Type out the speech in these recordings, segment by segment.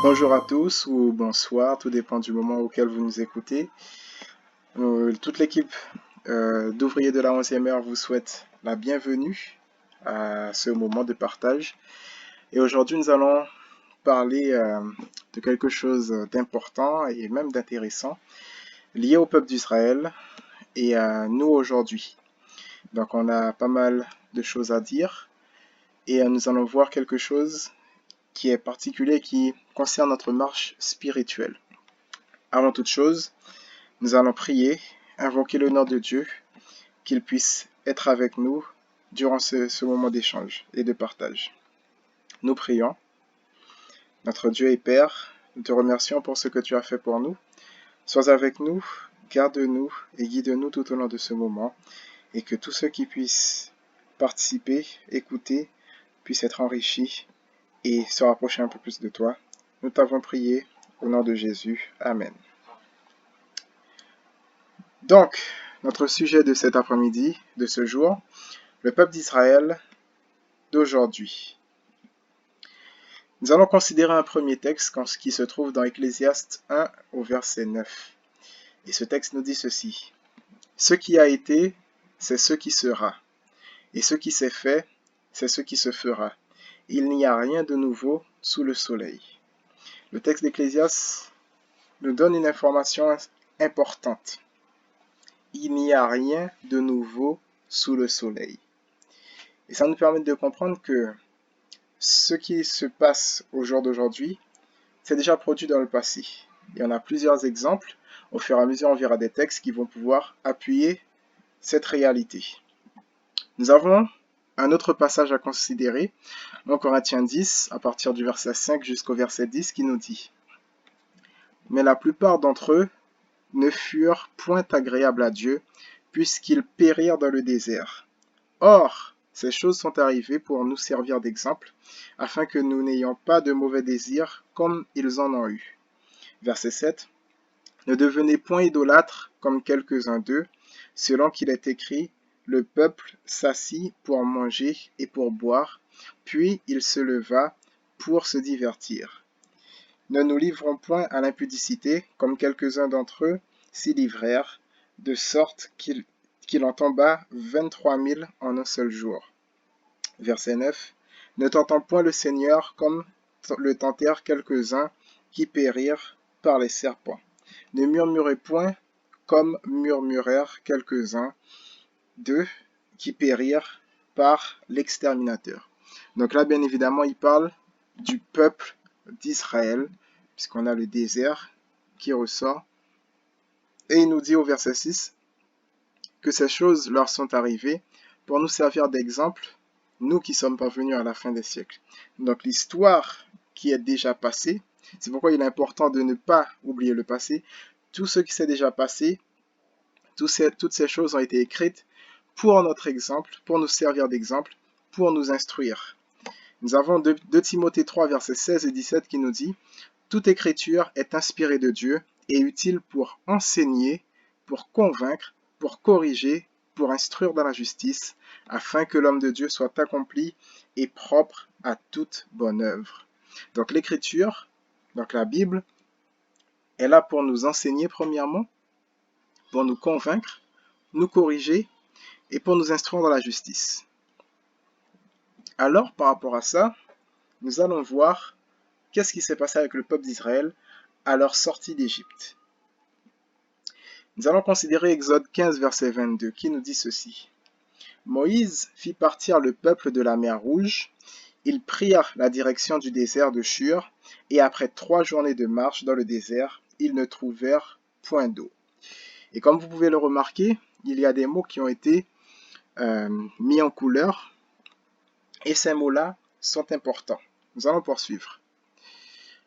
Bonjour à tous ou bonsoir, tout dépend du moment auquel vous nous écoutez. Toute l'équipe d'ouvriers de la 11e heure vous souhaite la bienvenue à ce moment de partage. Et aujourd'hui, nous allons parler de quelque chose d'important et même d'intéressant lié au peuple d'Israël et à nous aujourd'hui. Donc, on a pas mal de choses à dire et nous allons voir quelque chose qui est particulier, qui concerne notre marche spirituelle. Avant toute chose, nous allons prier, invoquer le nom de Dieu, qu'il puisse être avec nous durant ce moment d'échange et de partage. Nous prions. Notre Dieu et Père, nous te remercions pour ce que tu as fait pour nous. Sois avec nous, garde-nous et guide-nous tout au long de ce moment, et que tous ceux qui puissent participer, écouter, puissent être enrichis et se rapprocher un peu plus de toi. Nous t'avons prié au nom de Jésus. Amen. Donc, notre sujet de cet après-midi, de ce jour, le peuple d'Israël d'aujourd'hui. Nous allons considérer un premier texte qui se trouve dans Ecclésiaste 1 au verset 9. Et ce texte nous dit ceci. Ce qui a été, c'est ce qui sera. Et ce qui s'est fait, c'est ce qui se fera. Il n'y a rien de nouveau sous le soleil. Le texte d'Ecclésiaste nous donne une information importante. Il n'y a rien de nouveau sous le soleil. Et ça nous permet de comprendre que ce qui se passe au jour d'aujourd'hui, c'est déjà produit dans le passé. Il y en a plusieurs exemples. Au fur et à mesure, on verra des textes qui vont pouvoir appuyer cette réalité. Nous avons un autre passage à considérer, dans Corinthiens 10, à partir du verset 5 jusqu'au verset 10, qui nous dit « Mais la plupart d'entre eux ne furent point agréables à Dieu, puisqu'ils périrent dans le désert. Or, ces choses sont arrivées pour nous servir d'exemple, afin que nous n'ayons pas de mauvais désirs comme ils en ont eu. » Verset 7. Ne devenez point idolâtres comme quelques-uns d'eux, selon qu'il est écrit, le peuple s'assit pour manger et pour boire, puis il se leva pour se divertir. Ne nous livrons point à l'impudicité, comme quelques-uns d'entre eux s'y livrèrent, de sorte qu'il en tomba 23 000 en un seul jour. Verset 9. Ne tentons point le Seigneur comme le tentèrent quelques-uns qui périrent par les serpents. Ne murmurez point comme murmurèrent quelques-uns d'eux qui périrent par l'exterminateur. Donc là, bien évidemment, il parle du peuple d'Israël, puisqu'on a le désert qui ressort. Et il nous dit au verset 6 que ces choses leur sont arrivées pour nous servir d'exemple, nous qui sommes parvenus à la fin des siècles. Donc l'histoire qui est déjà passée, c'est pourquoi il est important de ne pas oublier le passé. Tout ce qui s'est déjà passé, toutes ces choses ont été écrites pour notre exemple, pour nous servir d'exemple, pour nous instruire. Nous avons 2 Timothée 3, versets 16 et 17 qui nous dit « Toute écriture est inspirée de Dieu et utile pour enseigner, pour convaincre, pour corriger, pour instruire dans la justice, afin que l'homme de Dieu soit accompli et propre à toute bonne œuvre. » Donc l'écriture, donc la Bible, est là pour nous enseigner premièrement, pour nous convaincre, nous corriger et pour nous instruire dans la justice. Alors, par rapport à ça, nous allons voir qu'est-ce qui s'est passé avec le peuple d'Israël à leur sortie d'Égypte. Nous allons considérer Exode 15, verset 22, qui nous dit ceci. Moïse fit partir le peuple de la mer Rouge. Ils prirent la direction du désert de Shur, et après 3 journées de marche dans le désert, ils ne trouvèrent point d'eau. Et comme vous pouvez le remarquer, il y a des mots qui ont été mis en couleur, et ces mots-là sont importants. Nous allons poursuivre.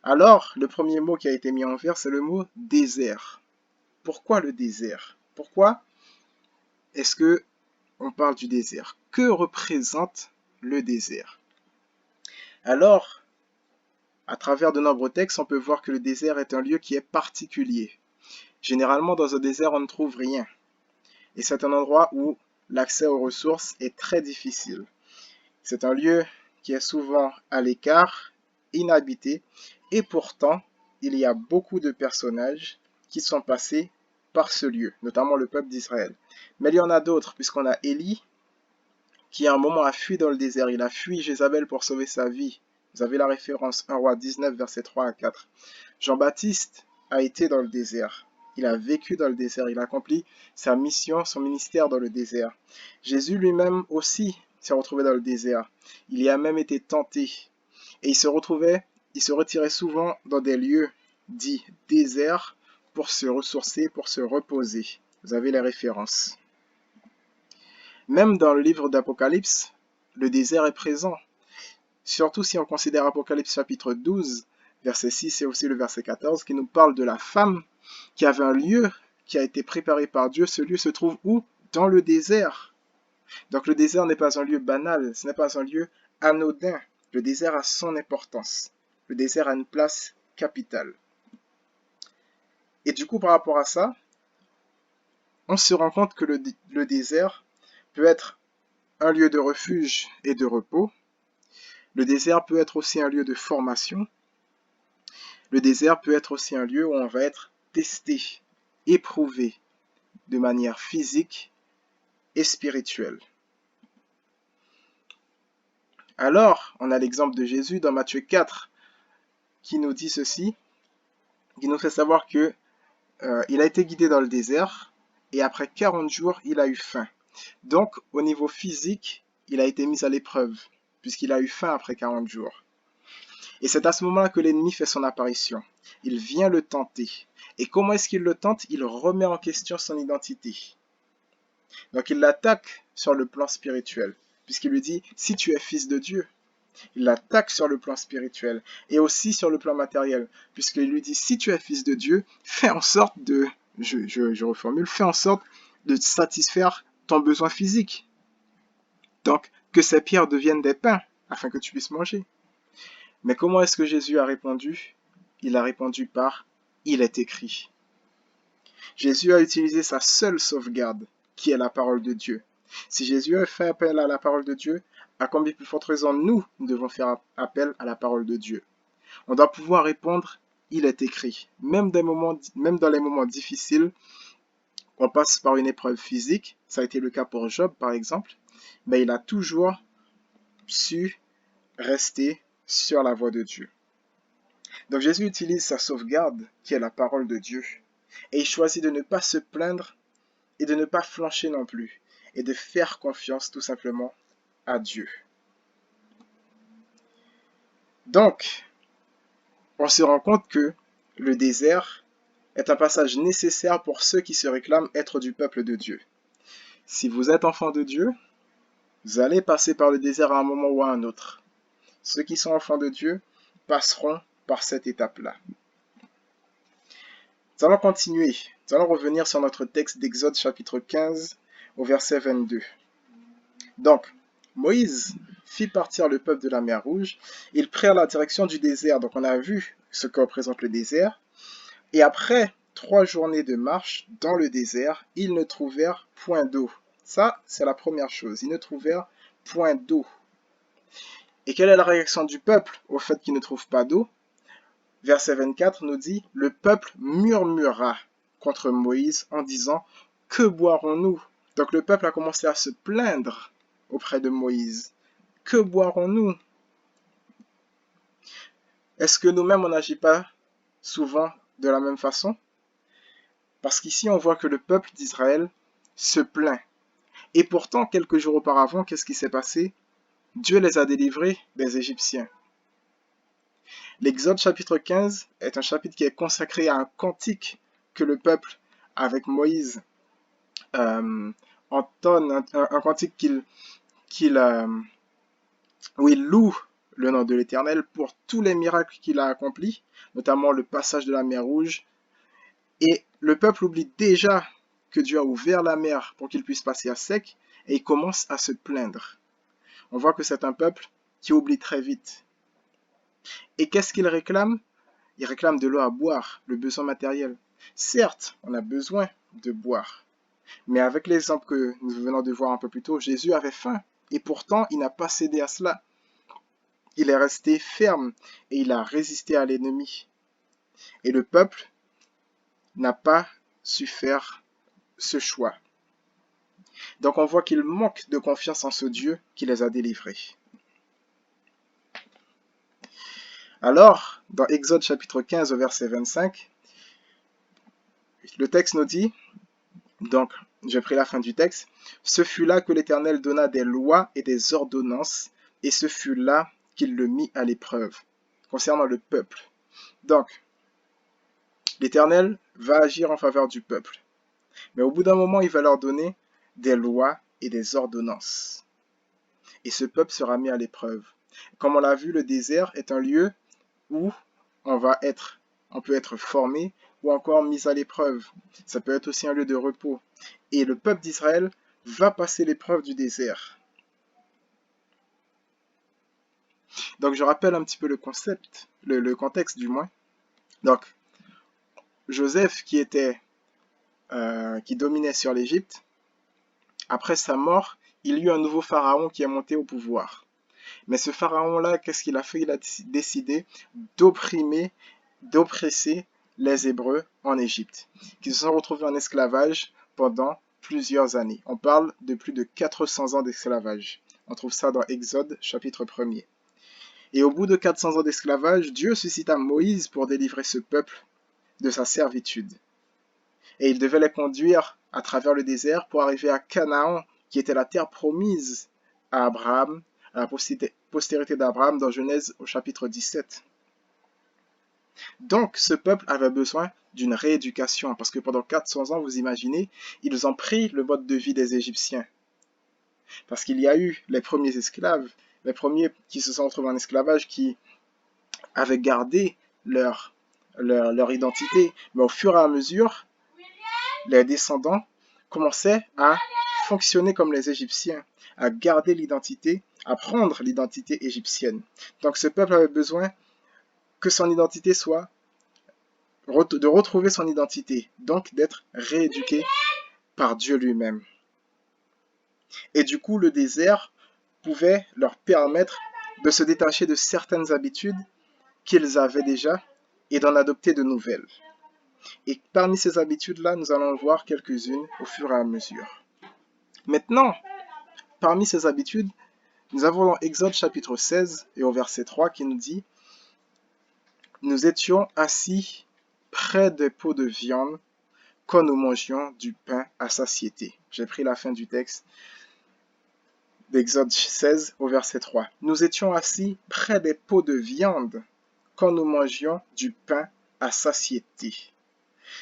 Alors, le premier mot qui a été mis en vert, c'est le mot désert. Pourquoi le désert? Pourquoi est-ce que on parle du désert? Que représente le désert? Alors, à travers de nombreux textes, on peut voir que le désert est un lieu qui est particulier. Généralement, dans un désert, on ne trouve rien. Et c'est un endroit où l'accès aux ressources est très difficile. C'est un lieu qui est souvent à l'écart inhabité, et pourtant, il y a beaucoup de personnages qui sont passés par ce lieu, notamment le peuple d'Israël. Mais il y en a d'autres, puisqu'on a Élie, qui à un moment a fui dans le désert. Il a fui Jézabel pour sauver sa vie. Vous avez la référence 1 Roi 19, versets 3 à 4. Jean-Baptiste a été dans le désert. Il a vécu dans le désert. Il a accompli sa mission, son ministère dans le désert. Jésus lui-même aussi s'est retrouvé dans le désert. Il y a même été tenté. Et il se retirait souvent dans des lieux dits déserts pour se ressourcer, pour se reposer. Vous avez les références. Même dans le livre d'Apocalypse, le désert est présent. Surtout si on considère Apocalypse chapitre 12, verset 6 et aussi le verset 14, qui nous parle de la femme qui avait un lieu qui a été préparé par Dieu. Ce lieu se trouve où? Dans le désert. Donc le désert n'est pas un lieu banal, ce n'est pas un lieu anodin. Le désert a son importance. Le désert a une place capitale. Et du coup, par rapport à ça, on se rend compte que le désert peut être un lieu de refuge et de repos. Le désert peut être aussi un lieu de formation. Le désert peut être aussi un lieu où on va être testé, éprouvé de manière physique et spirituelle. Alors, on a l'exemple de Jésus dans Matthieu 4 qui nous dit ceci, qui nous fait savoir que il a été guidé dans le désert et après 40 jours, il a eu faim. Donc, au niveau physique, il a été mis à l'épreuve puisqu'il a eu faim après 40 jours. Et c'est à ce moment-là que l'ennemi fait son apparition. Il vient le tenter. Et comment est-ce qu'il le tente? Il remet en question son identité. Donc il l'attaque sur le plan spirituel, puisqu'il lui dit, si tu es fils de Dieu. Il l'attaque sur le plan spirituel et aussi sur le plan matériel, puisqu'il lui dit, si tu es fils de Dieu, fais en sorte de, je reformule, fais en sorte de satisfaire ton besoin physique. Donc, que ces pierres deviennent des pains, afin que tu puisses manger. Mais comment est-ce que Jésus a répondu? Il a répondu par « Il est écrit ». Jésus a utilisé sa seule sauvegarde, qui est la parole de Dieu. Si Jésus a fait appel à la parole de Dieu, à combien plus forte raison nous devons faire appel à la parole de Dieu? On doit pouvoir répondre « Il est écrit ». Même dans les moments difficiles, on passe par une épreuve physique, ça a été le cas pour Job par exemple, mais il a toujours su rester sur la voie de Dieu. Donc Jésus utilise sa sauvegarde, qui est la parole de Dieu, et il choisit de ne pas se plaindre et de ne pas flancher non plus, et de faire confiance tout simplement à Dieu. Donc, on se rend compte que le désert est un passage nécessaire pour ceux qui se réclament être du peuple de Dieu. Si vous êtes enfant de Dieu, vous allez passer par le désert à un moment ou à un autre. Ceux qui sont enfants de Dieu passeront par cette étape-là. Nous allons continuer. Nous allons revenir sur notre texte d'Exode chapitre 15 au verset 22. Donc, Moïse fit partir le peuple de la mer Rouge. Ils prirent la direction du désert. Donc, on a vu ce que représente le désert. Et après 3 journées de marche dans le désert, ils ne trouvèrent point d'eau. Ça, c'est la première chose. Ils ne trouvèrent point d'eau. Et quelle est la réaction du peuple au fait qu'ils ne trouvent pas d'eau? Verset 24 nous dit, le peuple murmura contre Moïse en disant, que boirons-nous? Donc le peuple a commencé à se plaindre auprès de Moïse. Que boirons-nous? Est-ce que nous-mêmes on n'agit pas souvent de la même façon? Parce qu'ici on voit que le peuple d'Israël se plaint. Et pourtant, quelques jours auparavant, qu'est-ce qui s'est passé? Dieu les a délivrés des Égyptiens. L'Exode chapitre 15 est un chapitre qui est consacré à un cantique que le peuple, avec Moïse, entonne, un cantique où il loue le nom de l'Éternel pour tous les miracles qu'il a accomplis, notamment le passage de la mer Rouge. Et le peuple oublie déjà que Dieu a ouvert la mer pour qu'il puisse passer à sec, et il commence à se plaindre. On voit que c'est un peuple qui oublie très vite. Et qu'est-ce qu'il réclame? Il réclame de l'eau à boire, le besoin matériel. Certes, on a besoin de boire. Mais avec l'exemple que nous venons de voir un peu plus tôt, Jésus avait faim. Et pourtant, il n'a pas cédé à cela. il est resté ferme et il a résisté à l'ennemi. Et le peuple n'a pas su faire ce choix. Donc on voit qu'ils manquent de confiance en ce Dieu qui les a délivrés. Alors, dans Exode chapitre 15 au verset 25, le texte nous dit, donc j'ai pris la fin du texte, « Ce fut là que l'Éternel donna des lois et des ordonnances, et ce fut là qu'il le mit à l'épreuve. » Concernant le peuple. Donc, l'Éternel va agir en faveur du peuple. Mais au bout d'un moment, il va leur donner des lois et des ordonnances. Et ce peuple sera mis à l'épreuve. Comme on l'a vu, le désert est un lieu où on peut être formé ou encore mis à l'épreuve. Ça peut être aussi un lieu de repos. Et le peuple d'Israël va passer l'épreuve du désert. Donc je rappelle un petit peu le concept, le contexte du moins. Donc, Joseph qui dominait sur l'Égypte, après sa mort, il y eut un nouveau pharaon qui est monté au pouvoir. Mais ce pharaon-là, qu'est-ce qu'il a fait? Il a décidé d'oppresser les Hébreux en Égypte, qui se sont retrouvés en esclavage pendant plusieurs années. On parle de plus de 400 ans d'esclavage. On trouve ça dans Exode, chapitre 1er. Et au bout de 400 ans d'esclavage, Dieu suscita Moïse pour délivrer ce peuple de sa servitude. Et il devait les conduire à travers le désert pour arriver à Canaan, qui était la terre promise à Abraham, à la postérité d'Abraham dans Genèse au chapitre 17. Donc ce peuple avait besoin d'une rééducation, parce que pendant 400 ans, vous imaginez, ils ont pris le mode de vie des Égyptiens. Parce qu'il y a eu les premiers esclaves, les premiers qui se sont retrouvés en esclavage, qui avaient gardé leur identité, mais au fur et à mesure, les descendants commençaient à fonctionner comme les Égyptiens, à garder l'identité, à prendre l'identité égyptienne. Donc ce peuple avait besoin que son identité soit, de retrouver son identité, donc d'être rééduqué par Dieu lui-même. Et du coup, le désert pouvait leur permettre de se détacher de certaines habitudes qu'ils avaient déjà et d'en adopter de nouvelles. Et parmi ces habitudes-là, nous allons voir quelques-unes au fur et à mesure. Maintenant, parmi ces habitudes, nous avons dans Exode chapitre 16 et au verset 3 qui nous dit « Nous étions assis près des pots de viande quand nous mangions du pain à satiété. » J'ai pris la fin du texte d'Exode 16 au verset 3. « Nous étions assis près des pots de viande quand nous mangions du pain à satiété. »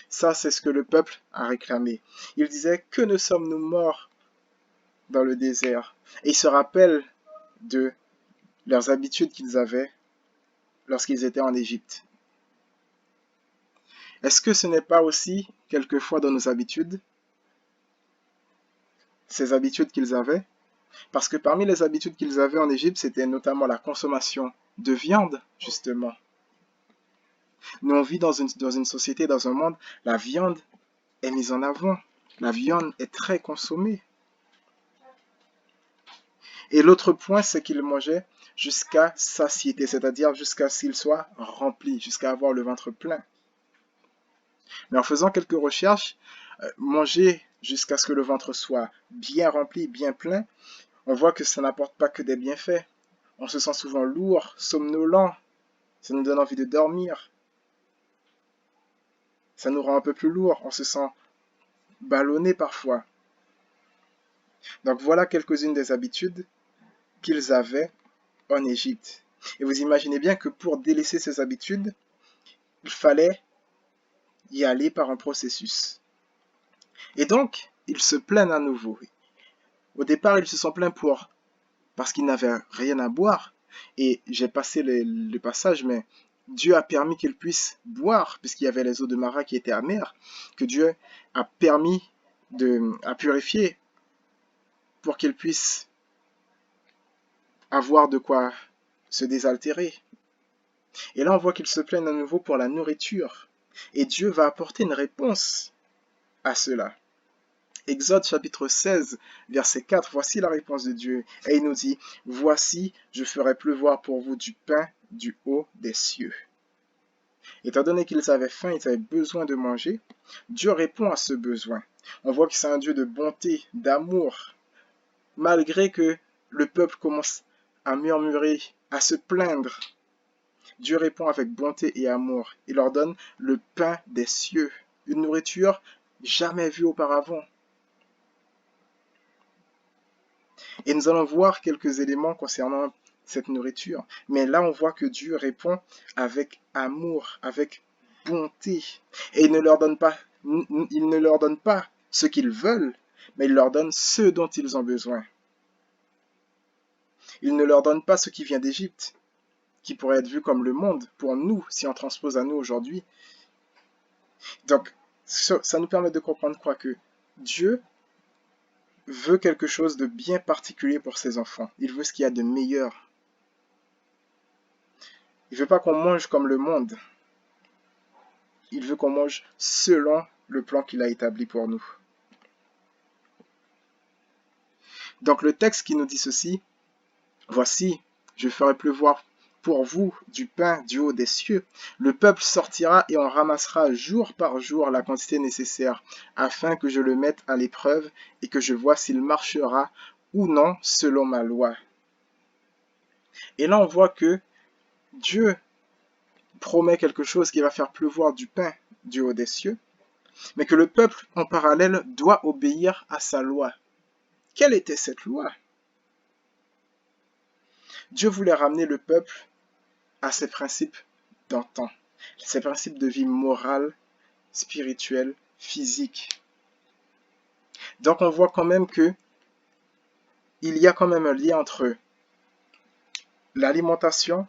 Ça, c'est ce que le peuple a réclamé. Il disait « Que ne sommes-nous morts dans le désert ?» Et ils se rappellent de leurs habitudes qu'ils avaient lorsqu'ils étaient en Égypte. Est-ce que ce n'est pas aussi quelquefois dans nos habitudes, ces habitudes qu'ils avaient? Parce que parmi les habitudes qu'ils avaient en Égypte, c'était notamment la consommation de viande, justement. Nous, on vit dans une société, dans un monde, la viande est mise en avant. La viande est très consommée. Et l'autre point, c'est qu'ils mangeaient jusqu'à satiété, c'est-à-dire jusqu'à ce qu'ils soient remplis, jusqu'à avoir le ventre plein. Mais en faisant quelques recherches, manger jusqu'à ce que le ventre soit bien rempli, bien plein, on voit que ça n'apporte pas que des bienfaits. On se sent souvent lourd, somnolent, ça nous donne envie de dormir. Ça nous rend un peu plus lourd, on se sent ballonné parfois. Donc voilà quelques-unes des habitudes qu'ils avaient en Égypte. Et vous imaginez bien que pour délaisser ces habitudes, il fallait y aller par un processus. Et donc, ils se plaignent à nouveau. Au départ, ils se sont plaints parce qu'ils n'avaient rien à boire. Et j'ai passé le passage, mais Dieu a permis qu'ils puissent boire, puisqu'il y avait les eaux de Mara qui étaient amères, que Dieu a permis à purifier pour qu'ils puissent avoir de quoi se désaltérer. Et là, on voit qu'ils se plaignent à nouveau pour la nourriture. Et Dieu va apporter une réponse à cela. Exode chapitre 16, verset 4, voici la réponse de Dieu. Et il nous dit, voici, je ferai pleuvoir pour vous du pain du haut des cieux. Étant donné qu'ils avaient faim, ils avaient besoin de manger, Dieu répond à ce besoin. On voit que c'est un Dieu de bonté, d'amour, malgré que le peuple commence à murmurer, à se plaindre. Dieu répond avec bonté et amour. Il leur donne le pain des cieux, une nourriture jamais vue auparavant. Et nous allons voir quelques éléments concernant cette nourriture. Mais là, on voit que Dieu répond avec amour, avec bonté. Et il ne leur donne pas ce qu'ils veulent, mais il leur donne ce dont ils ont besoin. Il ne leur donne pas ce qui vient d'Égypte, qui pourrait être vu comme le monde pour nous, si on transpose à nous aujourd'hui. Donc, ça nous permet de comprendre quoi? Que Dieu veut quelque chose de bien particulier pour ses enfants. Il veut ce qu'il y a de meilleur. Il ne veut pas qu'on mange comme le monde. Il veut qu'on mange selon le plan qu'il a établi pour nous. Donc le texte qui nous dit ceci, voici, je ferai pleuvoir pour vous du pain du haut des cieux. Le peuple sortira et on ramassera jour par jour la quantité nécessaire, afin que je le mette à l'épreuve et que je vois s'il marchera ou non selon ma loi. Et là on voit que Dieu promet quelque chose qui va faire pleuvoir du pain du haut des cieux, mais que le peuple en parallèle doit obéir à sa loi. Quelle était cette loi? Dieu voulait ramener le peuple à ses principes d'antan, ses principes de vie morale, spirituelle, physique. Donc on voit quand même que il y a quand même un lien entre l'alimentation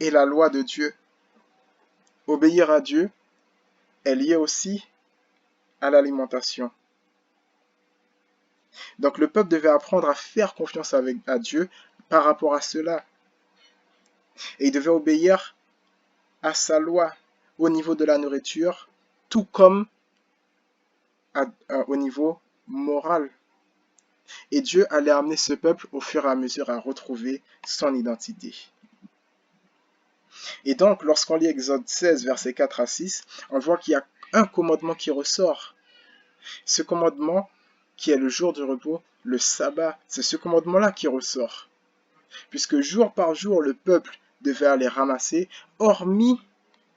et la loi de Dieu. Obéir à Dieu est lié aussi à l'alimentation. Donc le peuple devait apprendre à faire confiance à Dieu par rapport à cela. Et il devait obéir à sa loi au niveau de la nourriture, tout comme au niveau moral. Et Dieu allait amener ce peuple au fur et à mesure à retrouver son identité. Et donc, lorsqu'on lit Exode 16, versets 4 à 6, on voit qu'il y a un commandement qui ressort. Ce commandement, qui est le jour du repos, le sabbat, c'est ce commandement-là qui ressort. Puisque jour par jour, le peuple devait aller ramasser, hormis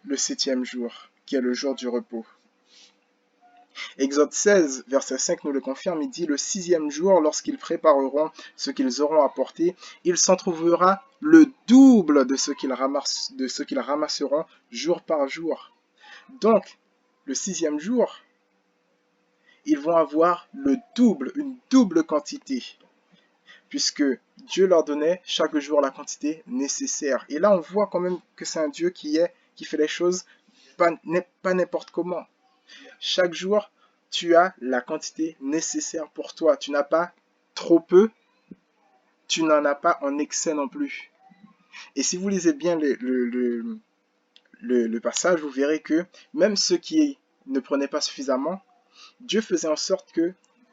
le 7e jour, qui est le jour du repos. Exode 16, verset 5 nous le confirme, il dit, le 6e jour, lorsqu'ils prépareront ce qu'ils auront apporté, il s'en trouvera le double de ce qu'ils ramasseront jour par jour. Donc, le 6e jour, ils vont avoir le double, une double quantité, puisque Dieu leur donnait chaque jour la quantité nécessaire. Et là, on voit quand même que c'est un Dieu qui fait les choses pas n'importe comment. Chaque jour, tu as la quantité nécessaire pour toi. Tu n'as pas trop peu, tu n'en as pas en excès non plus. Et si vous lisez bien le passage, vous verrez que même ceux qui ne prenaient pas suffisamment, Dieu faisait en sorte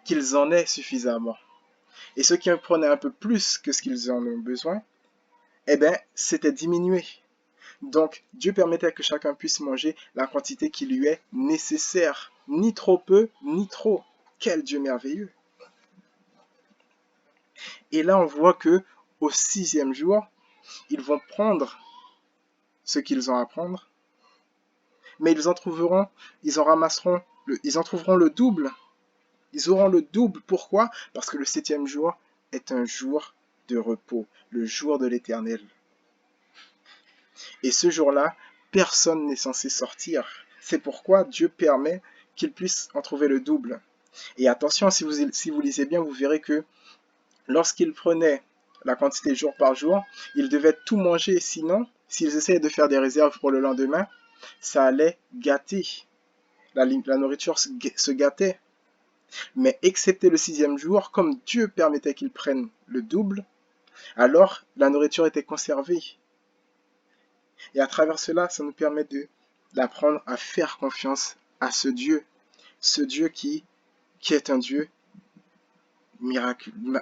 qu'ils en aient suffisamment. Et ceux qui en prenaient un peu plus que ce qu'ils en ont besoin, eh bien, c'était diminué. Donc, Dieu permettait que chacun puisse manger la quantité qui lui est nécessaire. Ni trop peu, ni trop. Quel Dieu merveilleux! Et là, on voit que au 6e jour, ils vont prendre ce qu'ils ont à prendre, mais ils en trouveront le double. Ils auront le double. Pourquoi? Parce que le 7e jour est un jour de repos, le jour de l'Éternel. Et ce jour-là, personne n'est censé sortir. C'est pourquoi Dieu permet qu'ils puissent en trouver le double. Et attention, si vous lisez bien, vous verrez que lorsqu'ils prenaient la quantité jour par jour, ils devaient tout manger. Sinon, s'ils essayaient de faire des réserves pour le lendemain, ça allait gâter. La nourriture se gâtait. Mais excepté le 6e jour, comme Dieu permettait qu'ils prennent le double, alors la nourriture était conservée. Et à travers cela, ça nous permet d'apprendre à faire confiance à ce Dieu qui qui est un Dieu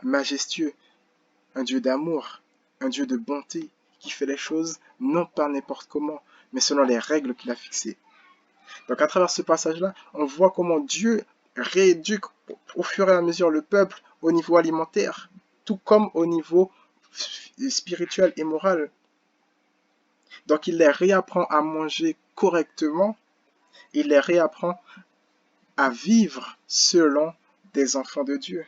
majestueux, un Dieu d'amour, un Dieu de bonté, qui fait les choses non pas n'importe comment, mais selon les règles qu'il a fixées. Donc à travers ce passage-là, on voit comment Dieu rééduque au fur et à mesure le peuple au niveau alimentaire, tout comme au niveau spirituel et moral. Donc il les réapprend à manger correctement, il les réapprend à vivre selon des enfants de Dieu.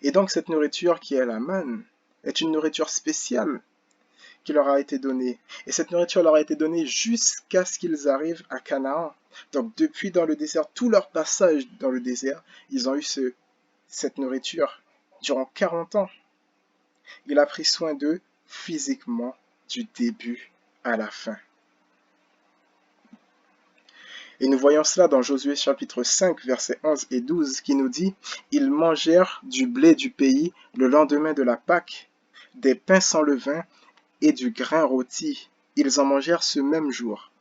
Et donc cette nourriture qui est la manne est une nourriture spéciale qui leur a été donnée. Et cette nourriture leur a été donnée jusqu'à ce qu'ils arrivent à Canaan. Donc depuis dans le désert, tout leur passage dans le désert, ils ont eu cette nourriture durant 40 ans. Il a pris soin d'eux physiquement du début à la fin. Et nous voyons cela dans Josué chapitre 5, versets 11 et 12, qui nous dit « Ils mangèrent du blé du pays le lendemain de la Pâque, des pains sans levain et du grain rôti. Ils en mangèrent ce même jour.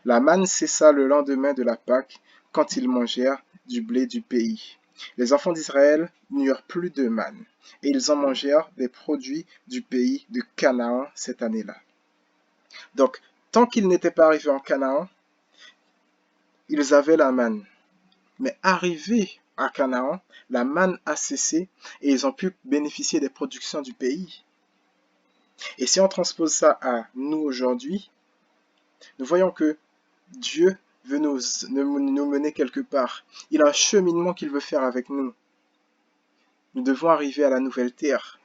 La manne cessa le lendemain de la Pâque, quand ils mangèrent du blé du pays. Les enfants d'Israël n'eurent plus de manne, et ils en mangèrent des produits du pays de Canaan cette année-là. » Donc, tant qu'ils n'étaient pas arrivés en Canaan, ils avaient la manne. Mais arrivés à Canaan, la manne a cessé et ils ont pu bénéficier des productions du pays. Et si on transpose ça à nous aujourd'hui, nous voyons que Dieu veut nous mener quelque part. Il a un cheminement qu'il veut faire avec nous. Nous devons arriver à la nouvelle terre.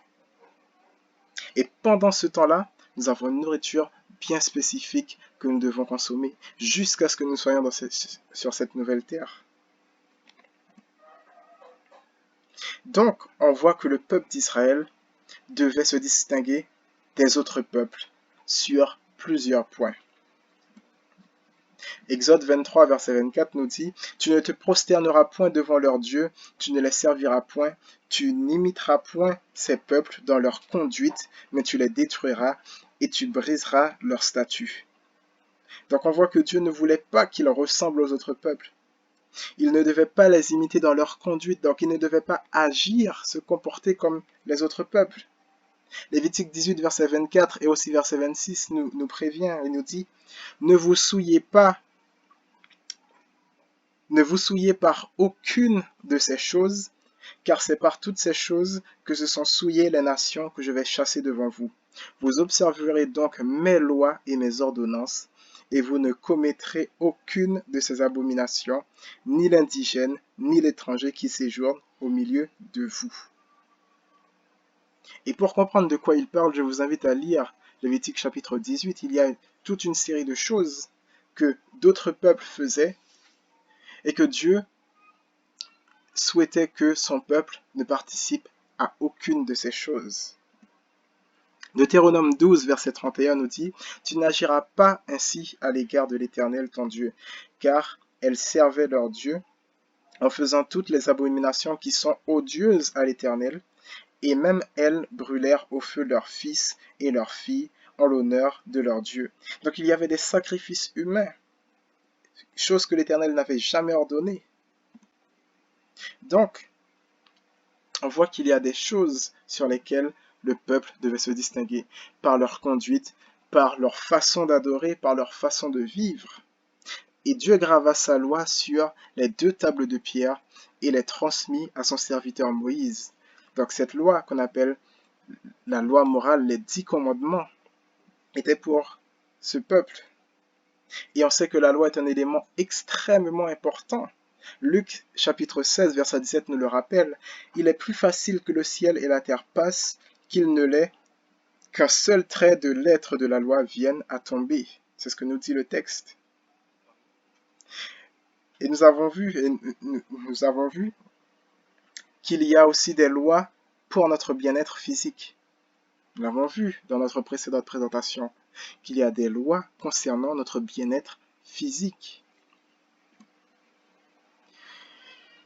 Et pendant ce temps-là, nous avons une nourriture bien spécifique que nous devons consommer jusqu'à ce que nous soyons sur cette nouvelle terre. Donc, on voit que le peuple d'Israël devait se distinguer des autres peuples sur plusieurs points. Exode 23, verset 24 nous dit « Tu ne te prosterneras point devant leurs dieux, tu ne les serviras point, tu n'imiteras point ces peuples dans leur conduite, mais tu les détruiras et tu briseras leurs statuts. » Donc on voit que Dieu ne voulait pas qu'ils ressemblent aux autres peuples. Il ne devait pas les imiter dans leur conduite, donc ils ne devaient pas agir, se comporter comme les autres peuples. Lévitique 18, verset 24 et aussi verset 26 nous prévient et nous dit « Ne vous souillez par aucune de ces choses, car c'est par toutes ces choses que se sont souillées les nations que je vais chasser devant vous. Vous observerez donc mes lois et mes ordonnances, et vous ne commettrez aucune de ces abominations, ni l'indigène, ni l'étranger qui séjourne au milieu de vous. » Et pour comprendre de quoi il parle, je vous invite à lire Lévitique chapitre 18. Il y a toute une série de choses que d'autres peuples faisaient et que Dieu souhaitait que son peuple ne participe à aucune de ces choses. Deutéronome 12, verset 31 nous dit « Tu n'agiras pas ainsi à l'égard de l'Éternel ton Dieu, car elles servaient leur Dieu en faisant toutes les abominations qui sont odieuses à l'Éternel, et même elles brûlèrent au feu leurs fils et leurs filles en l'honneur de leur Dieu. » Donc il y avait des sacrifices humains, chose que l'Éternel n'avait jamais ordonnée. Donc, on voit qu'il y a des choses sur lesquelles le peuple devait se distinguer par leur conduite, par leur façon d'adorer, par leur façon de vivre. Et Dieu grava sa loi sur les 2 tables de pierre et les transmit à son serviteur Moïse. Donc cette loi qu'on appelle la loi morale, les 10 commandements, était pour ce peuple. Et on sait que la loi est un élément extrêmement important. Luc chapitre 16, verset 17 nous le rappelle. « Il est plus facile que le ciel et la terre passent qu'il ne l'est qu'un seul trait de lettre de la loi vienne à tomber. » C'est ce que nous dit le texte. Et nous avons vu qu'il y a aussi des lois pour notre bien-être physique. Nous l'avons vu dans notre précédente présentation, qu'il y a des lois concernant notre bien-être physique.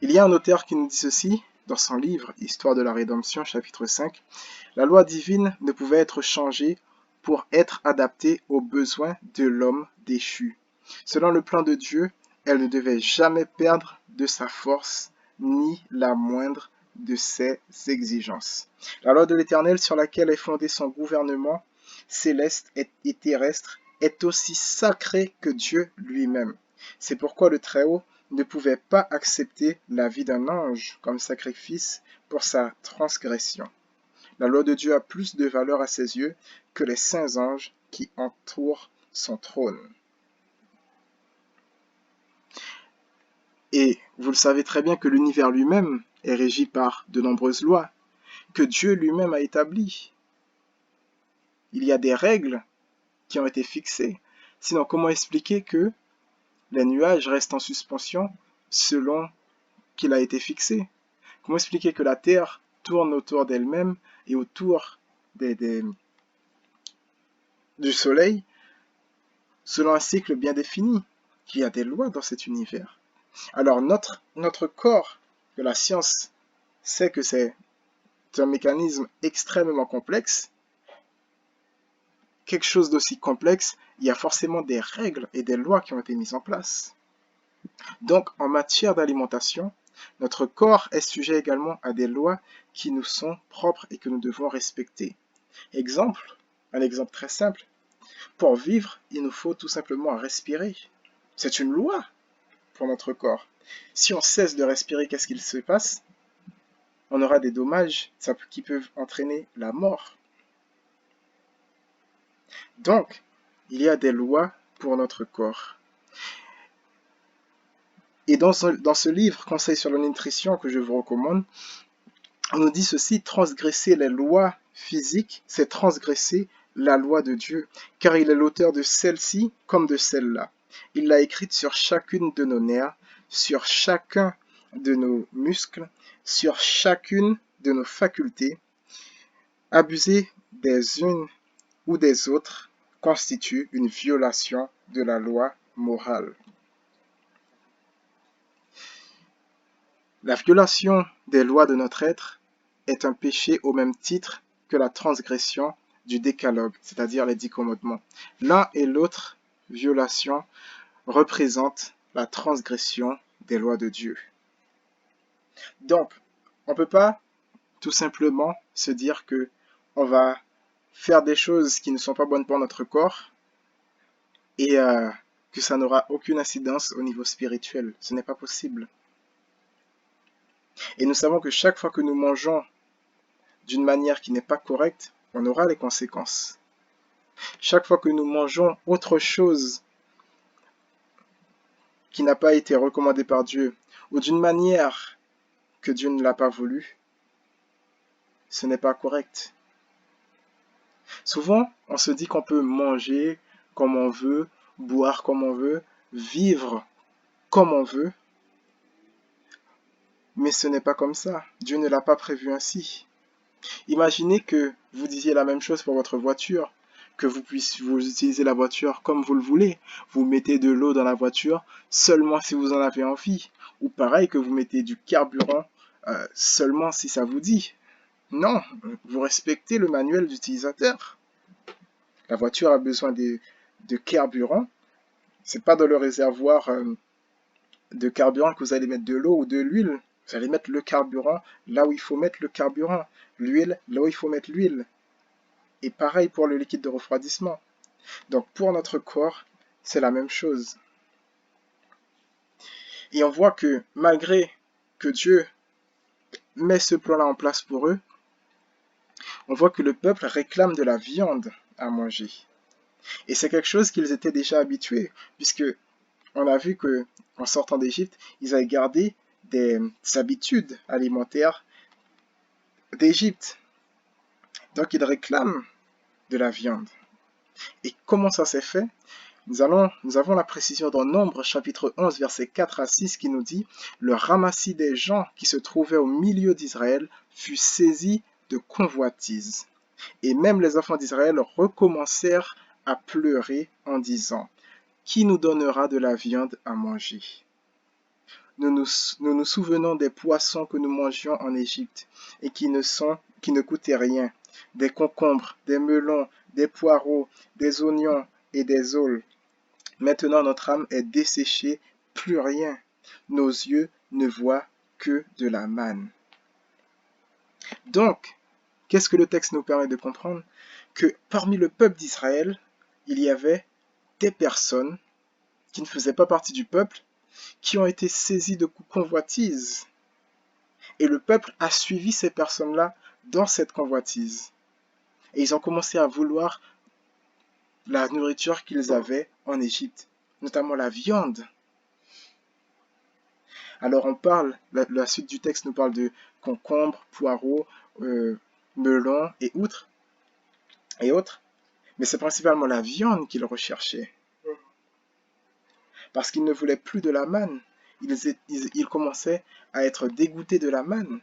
Il y a un auteur qui nous dit ceci dans son livre « Histoire de la rédemption » chapitre 5. « La loi divine ne pouvait être changée pour être adaptée aux besoins de l'homme déchu. Selon le plan de Dieu, elle ne devait jamais perdre de sa force, ni la moindre de ses exigences. La loi de l'Éternel sur laquelle est fondé son gouvernement céleste et terrestre est aussi sacrée que Dieu lui-même. C'est pourquoi le Très-Haut ne pouvait pas accepter la vie d'un ange comme sacrifice pour sa transgression. La loi de Dieu a plus de valeur à ses yeux que les saints anges qui entourent son trône. Et vous le savez très bien que l'univers lui-même est régi par de nombreuses lois que Dieu lui-même a établies. Il y a des règles qui ont été fixées. Sinon, comment expliquer que les nuages restent en suspension selon qu'il a été fixé? Comment expliquer que la Terre tourne autour d'elle-même et autour du Soleil selon un cycle bien défini? Qu'il y a des lois dans cet univers. Alors notre corps, que la science sait que c'est un mécanisme extrêmement complexe, quelque chose d'aussi complexe, il y a forcément des règles et des lois qui ont été mises en place. Donc, en matière d'alimentation, notre corps est sujet également à des lois qui nous sont propres et que nous devons respecter. Un exemple très simple. Pour vivre, il nous faut tout simplement respirer. C'est une loi pour notre corps. Si on cesse de respirer, qu'est-ce qu'il se passe? On aura des dommages qui peuvent entraîner la mort. Donc, il y a des lois pour notre corps. Et dans ce livre, Conseil sur la nutrition, que je vous recommande, on nous dit ceci: transgresser les lois physiques, c'est transgresser la loi de Dieu, car il est l'auteur de celle-ci comme de celle-là. Il l'a écrite sur chacune de nos nerfs, sur chacun de nos muscles, sur chacune de nos facultés. Abuser des unes ou des autres constitue une violation de la loi morale. La violation des lois de notre être est un péché au même titre que la transgression du décalogue, c'est-à-dire les 10 commandements. L'un et l'autre violation représentent la transgression des lois de Dieu. Donc, on ne peut pas tout simplement se dire que on va faire des choses qui ne sont pas bonnes pour notre corps et que ça n'aura aucune incidence au niveau spirituel. Ce n'est pas possible. Et nous savons que chaque fois que nous mangeons d'une manière qui n'est pas correcte, on aura les conséquences. Chaque fois que nous mangeons autre chose qui n'a pas été recommandé par Dieu, ou d'une manière que Dieu ne l'a pas voulu, ce n'est pas correct. Souvent, on se dit qu'on peut manger comme on veut, boire comme on veut, vivre comme on veut, mais ce n'est pas comme ça. Dieu ne l'a pas prévu ainsi. Imaginez que vous disiez la même chose pour votre voiture, que vous utilisez la voiture comme vous le voulez. Vous mettez de l'eau dans la voiture seulement si vous en avez envie. Ou pareil, que vous mettez du carburant seulement si ça vous dit. Non, vous respectez le manuel d'utilisateur. La voiture a besoin de carburant. C'est pas dans le réservoir de carburant que vous allez mettre de l'eau ou de l'huile. Vous allez mettre le carburant là où il faut mettre le carburant, l'huile là où il faut mettre l'huile. Et pareil pour le liquide de refroidissement. Donc pour notre corps, c'est la même chose. Et on voit que malgré que Dieu met ce plan-là en place pour eux, on voit que le peuple réclame de la viande à manger. Et c'est quelque chose qu'ils étaient déjà habitués, puisque on a vu que en sortant d'Égypte, ils avaient gardé des habitudes alimentaires d'Égypte. Donc ils réclament de la viande. Et comment ça s'est fait? Nous avons la précision dans Nombre chapitre 11 versets 4 à 6 qui nous dit: le ramassis des gens qui se trouvaient au milieu d'Israël fut saisi de convoitise. Et même les enfants d'Israël recommencèrent à pleurer en disant: qui nous donnera de la viande à manger? Nous nous souvenons des poissons que nous mangions en Égypte et qui ne coûtaient rien, des concombres, des melons, des poireaux, des oignons et des aules. Maintenant notre âme est desséchée plus rien. Nos yeux ne voient que de la manne. Donc, qu'est-ce que le texte nous permet de comprendre? Que parmi le peuple d'Israël, il y avait des personnes qui ne faisaient pas partie du peuple, qui ont été saisies de convoitise. Et le peuple a suivi ces personnes-là dans cette convoitise. Et ils ont commencé à vouloir la nourriture qu'ils avaient en Égypte, notamment la viande. Alors on parle, la suite du texte nous parle de concombres, poireaux, melons et autres, mais c'est principalement la viande qu'ils recherchaient. Parce qu'ils ne voulaient plus de la manne. Ils commençaient à être dégoûtés de la manne.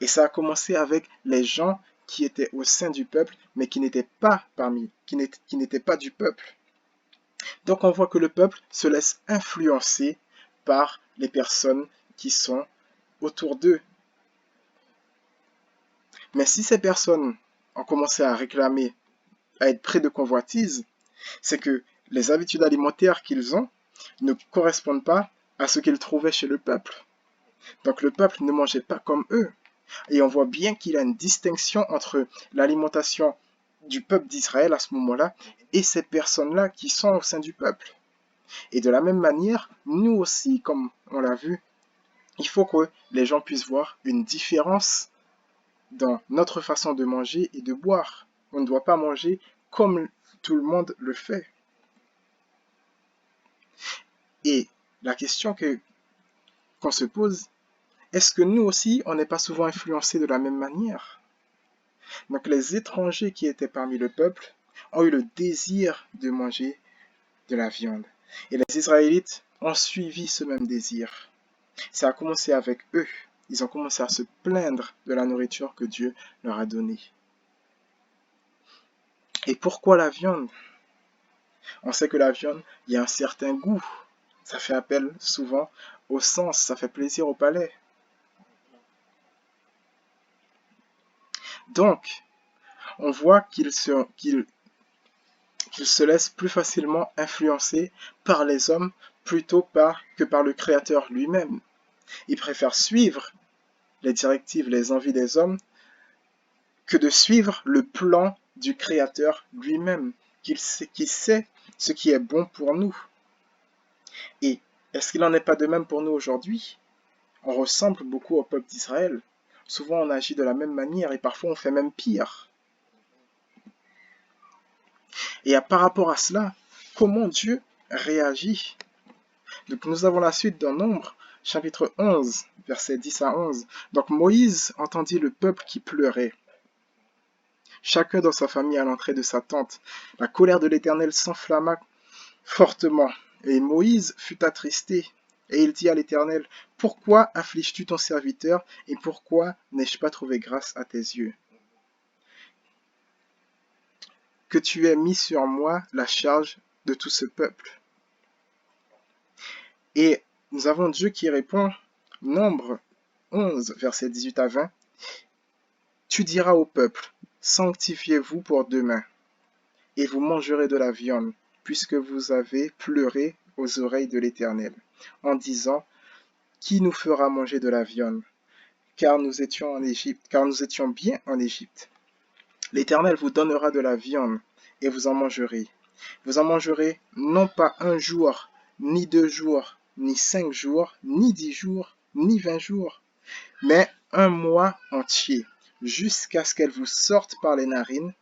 Et ça a commencé avec les gens qui étaient au sein du peuple, mais qui n'étaient pas qui n'étaient pas du peuple. Donc on voit que le peuple se laisse influencer par les personnes qui sont autour d'eux. Mais si ces personnes ont commencé à réclamer, à être près de convoitise, c'est que les habitudes alimentaires qu'ils ont ne correspondent pas à ce qu'ils trouvaient chez le peuple. Donc le peuple ne mangeait pas comme eux. Et on voit bien qu'il y a une distinction entre l'alimentation du peuple d'Israël à ce moment-là et ces personnes-là qui sont au sein du peuple. Et de la même manière, nous aussi, comme on l'a vu, il faut que les gens puissent voir une différence dans notre façon de manger et de boire. On ne doit pas manger comme tout le monde le fait. Et la question qu'on se pose, est-ce que nous aussi, on n'est pas souvent influencés de la même manière? Donc les étrangers qui étaient parmi le peuple ont eu le désir de manger de la viande. Et les Israélites ont suivi ce même désir. Ça a commencé avec eux. Ils ont commencé à se plaindre de la nourriture que Dieu leur a donnée. Et pourquoi la viande? On sait que la viande, il y a un certain goût. Ça fait appel souvent au sens, ça fait plaisir au palais. Donc, on voit qu'ils se laissent plus facilement influencer par les hommes plutôt que par le Créateur lui-même. Ils préfèrent suivre les directives, les envies des hommes que de suivre le plan du Créateur lui-même, qui sait ce qui est bon pour nous. Et est-ce qu'il n'en est pas de même pour nous aujourd'hui? On ressemble beaucoup au peuple d'Israël. Souvent on agit de la même manière et parfois on fait même pire. Et par rapport à cela, comment Dieu réagit? Donc nous avons la suite dans Nombre, chapitre 11, versets 10 à 11. Donc Moïse entendit le peuple qui pleurait, chacun dans sa famille à l'entrée de sa tente. La colère de l'Éternel s'enflamma fortement, et Moïse fut attristé. Et il dit à l'Éternel, « Pourquoi affliges-tu ton serviteur, et pourquoi n'ai-je pas trouvé grâce à tes yeux? Que tu aies mis sur moi la charge de tout ce peuple. » Et nous avons Dieu qui répond, Nombre 11, versets 18 à 20. « Tu diras au peuple, sanctifiez-vous pour demain, et vous mangerez de la viande, puisque vous avez pleuré aux oreilles de l'Éternel, en disant, qui nous fera manger de la viande, car nous étions bien en Égypte. L'Éternel vous donnera de la viande, et vous en mangerez. Vous en mangerez non pas un jour, ni 2 jours, ni 5 jours, ni 10 jours, ni 20 jours, mais un mois entier, jusqu'à ce qu'elle vous sorte par les narines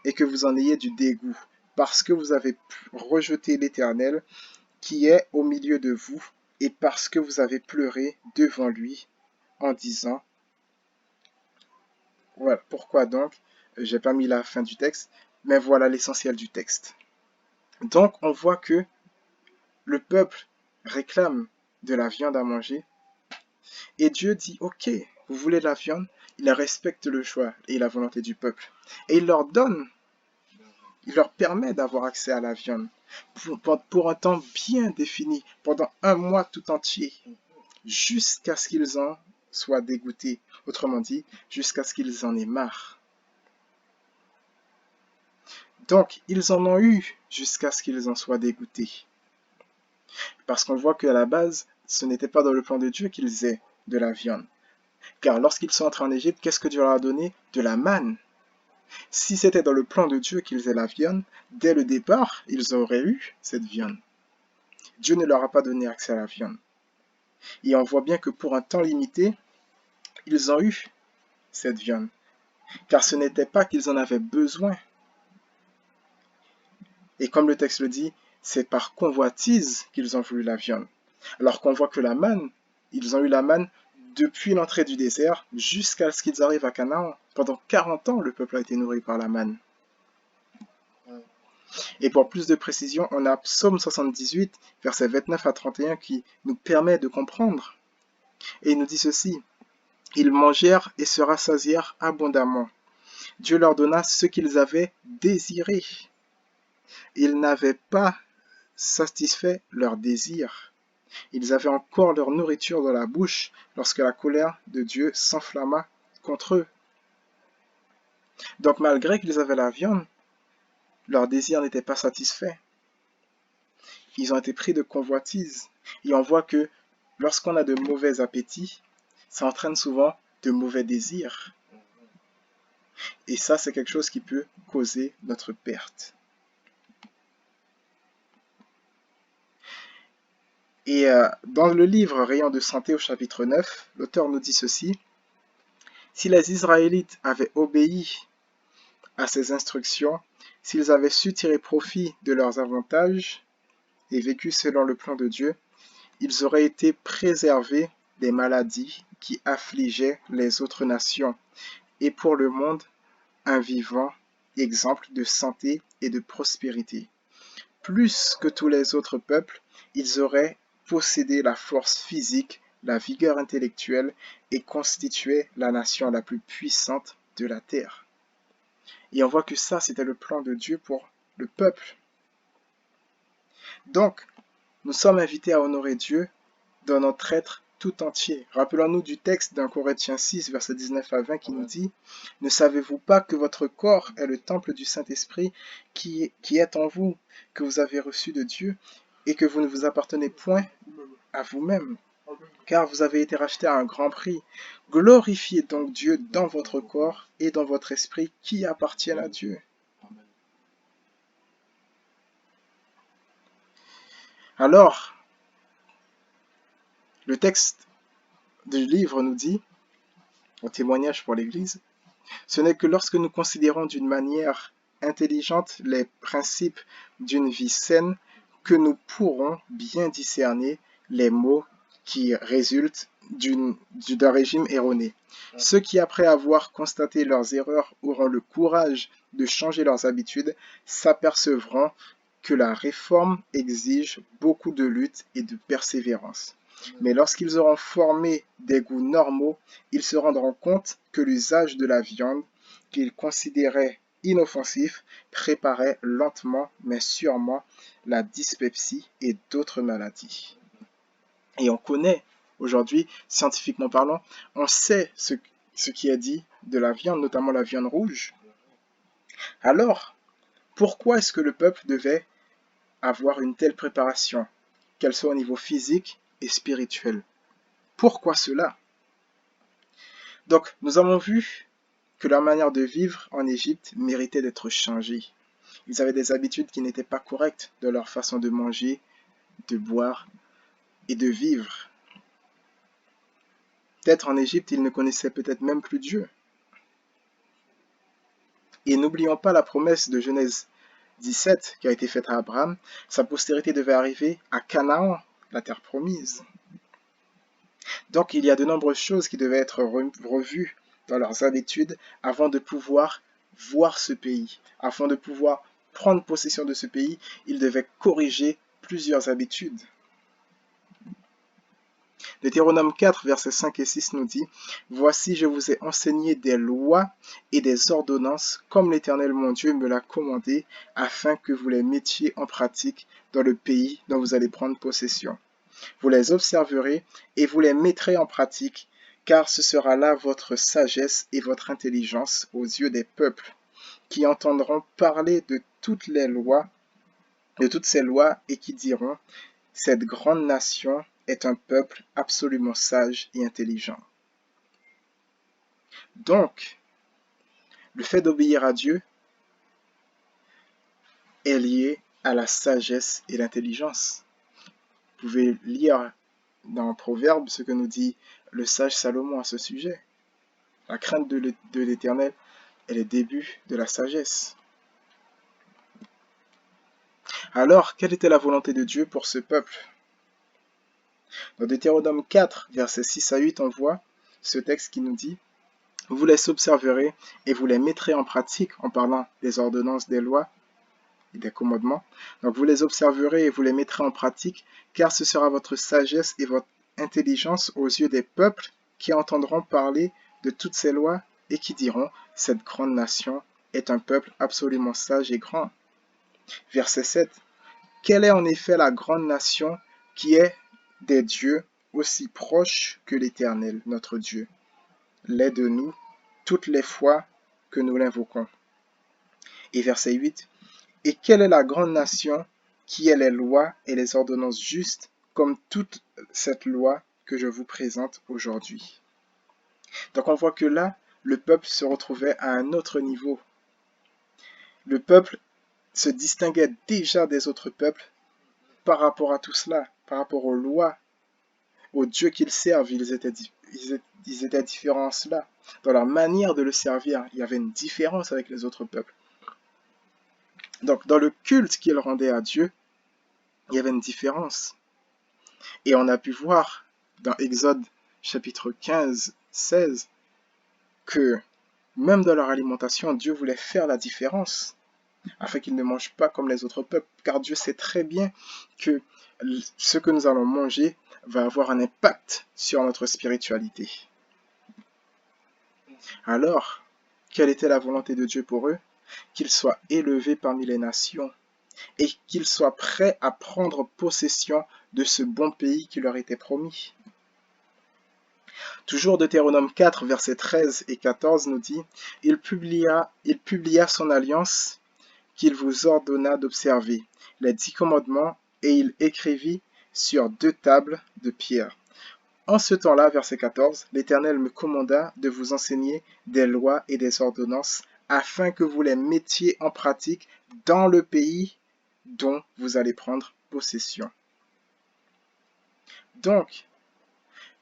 et que vous en ayez du dégoût, parce que vous avez rejeté l'Éternel qui est au milieu de vous, et parce que vous avez pleuré devant lui en disant, voilà, pourquoi donc, j'ai pas mis la fin du texte, mais voilà l'essentiel du texte. Donc on voit que le peuple réclame de la viande à manger, et Dieu dit, ok, vous voulez de la viande, il respecte le choix et la volonté du peuple, et il leur donne, il leur permet d'avoir accès à la viande, pour un temps bien défini, pendant un mois tout entier, jusqu'à ce qu'ils en soient dégoûtés. Autrement dit, jusqu'à ce qu'ils en aient marre. Donc, ils en ont eu jusqu'à ce qu'ils en soient dégoûtés. Parce qu'on voit qu'à la base, ce n'était pas dans le plan de Dieu qu'ils aient de la viande. Car lorsqu'ils sont entrés en Égypte, qu'est-ce que Dieu leur a donné? De la manne. Si c'était dans le plan de Dieu qu'ils aient la viande, dès le départ, ils auraient eu cette viande. Dieu ne leur a pas donné accès à la viande. Et on voit bien que pour un temps limité, ils ont eu cette viande. Car ce n'était pas qu'ils en avaient besoin. Et comme le texte le dit, c'est par convoitise qu'ils ont voulu la viande. Alors qu'on voit que la manne, ils ont eu la manne depuis l'entrée du désert jusqu'à ce qu'ils arrivent à Canaan. Pendant 40 ans, le peuple a été nourri par la manne. Et pour plus de précision, on a Psaume 78, versets 29 à 31, qui nous permet de comprendre. Et il nous dit ceci: ils mangèrent et se rassasièrent abondamment. Dieu leur donna ce qu'ils avaient désiré. Ils n'avaient pas satisfait leur désir. Ils avaient encore leur nourriture dans la bouche lorsque la colère de Dieu s'enflamma contre eux. Donc malgré qu'ils avaient la viande, leur désir n'était pas satisfait. Ils ont été pris de convoitise. Et on voit que lorsqu'on a de mauvais appétits, ça entraîne souvent de mauvais désirs. Et ça, c'est quelque chose qui peut causer notre perte. Et dans le livre Rayon de santé au chapitre 9, l'auteur nous dit ceci: si les Israélites avaient obéi à ces instructions, s'ils avaient su tirer profit de leurs avantages et vécu selon le plan de Dieu, ils auraient été préservés des maladies qui affligeaient les autres nations, et pour le monde, un vivant exemple de santé et de prospérité. Plus que tous les autres peuples, ils auraient possédé la force physique, la vigueur intellectuelle et constitué la nation la plus puissante de la terre. Et on voit que ça, c'était le plan de Dieu pour le peuple. Donc, nous sommes invités à honorer Dieu dans notre être tout entier. Rappelons-nous du texte d'un Corinthiens 6, versets 19 à 20 qui nous dit: ne savez-vous pas que votre corps est le temple du Saint-Esprit qui est en vous, que vous avez reçu de Dieu, et que vous ne vous appartenez point à vous-même, car vous avez été rachetés à un grand prix. Glorifiez donc Dieu dans votre corps et dans votre esprit qui appartiennent à Dieu. Alors, le texte du livre nous dit, au témoignage pour l'Église, ce n'est que lorsque nous considérons d'une manière intelligente les principes d'une vie saine que nous pourrons bien discerner les maux qui résultent d'un régime erroné. Ceux qui, après avoir constaté leurs erreurs, auront le courage de changer leurs habitudes, s'apercevront que la réforme exige beaucoup de lutte et de persévérance. Mais lorsqu'ils auront formé des goûts normaux, ils se rendront compte que l'usage de la viande, qu'ils considéraient inoffensif, préparait lentement mais sûrement la dyspepsie et d'autres maladies. Et on connaît aujourd'hui, scientifiquement parlant, on sait ce qui est dit de la viande, notamment la viande rouge. Alors, pourquoi est-ce que le peuple devait avoir une telle préparation, qu'elle soit au niveau physique et spirituel? Pourquoi cela? Donc, nous avons vu que leur manière de vivre en Égypte méritait d'être changée. Ils avaient des habitudes qui n'étaient pas correctes de leur façon de manger, de boire et de vivre. Peut-être en Égypte, ils ne connaissaient peut-être même plus Dieu. Et n'oublions pas la promesse de Genèse 17 qui a été faite à Abraham. Sa postérité devait arriver à Canaan, la terre promise. Donc il y a de nombreuses choses qui devaient être revues dans leurs habitudes avant de pouvoir voir ce pays. Afin de pouvoir prendre possession de ce pays, ils devaient corriger plusieurs habitudes. Deutéronome 4, versets 5 et 6 nous dit: voici, je vous ai enseigné des lois et des ordonnances, comme l'Éternel mon Dieu me l'a commandé, afin que vous les mettiez en pratique dans le pays dont vous allez prendre possession. Vous les observerez et vous les mettrez en pratique, car ce sera là votre sagesse et votre intelligence aux yeux des peuples, qui entendront parler de toutes ces lois et qui diront: cette grande nation est un peuple absolument sage et intelligent. Donc, le fait d'obéir à Dieu est lié à la sagesse et l'intelligence. Vous pouvez lire dans Proverbes ce que nous dit le sage Salomon à ce sujet. La crainte de l'Éternel est le début de la sagesse. Alors, quelle était la volonté de Dieu pour ce peuple? Dans Deutéronome 4, versets 6 à 8, on voit ce texte qui nous dit « Vous les observerez et vous les mettrez en pratique en parlant des ordonnances, des lois et des commandements. Donc vous les observerez et vous les mettrez en pratique, car ce sera votre sagesse et votre intelligence aux yeux des peuples qui entendront parler de toutes ces lois et qui diront « Cette grande nation est un peuple absolument sage et grand. » Verset 7. Quelle est en effet la grande nation qui est des dieux aussi proches que l'Éternel, notre Dieu, l'est de nous toutes les fois que nous l'invoquons. Et verset 8. Et quelle est la grande nation qui est les lois et les ordonnances justes comme toute cette loi que je vous présente aujourd'hui. Donc on voit que là, le peuple se retrouvait à un autre niveau. Le peuple se distinguait déjà des autres peuples par rapport à tout cela, par rapport aux lois, aux dieux qu'ils servent, ils étaient différents en cela. Dans leur manière de le servir, il y avait une différence avec les autres peuples. Donc, dans le culte qu'ils rendaient à Dieu, il y avait une différence. Et on a pu voir dans Exode chapitre 15, 16, que même dans leur alimentation, Dieu voulait faire la différence, afin qu'ils ne mangent pas comme les autres peuples, car Dieu sait très bien que ce que nous allons manger va avoir un impact sur notre spiritualité. Alors, quelle était la volonté de Dieu pour eux? Qu'ils soient élevés parmi les nations et qu'ils soient prêts à prendre possession de ce bon pays qui leur était promis. Toujours Deutéronome 4, versets 13 et 14 nous dit « Il publia son alliance qu'il vous ordonna d'observer, les 10 commandements, et il écrivit sur 2 tables de pierre. En ce temps-là, verset 14, l'Éternel me commanda de vous enseigner des lois et des ordonnances, afin que vous les mettiez en pratique dans le pays dont vous allez prendre possession. » Donc,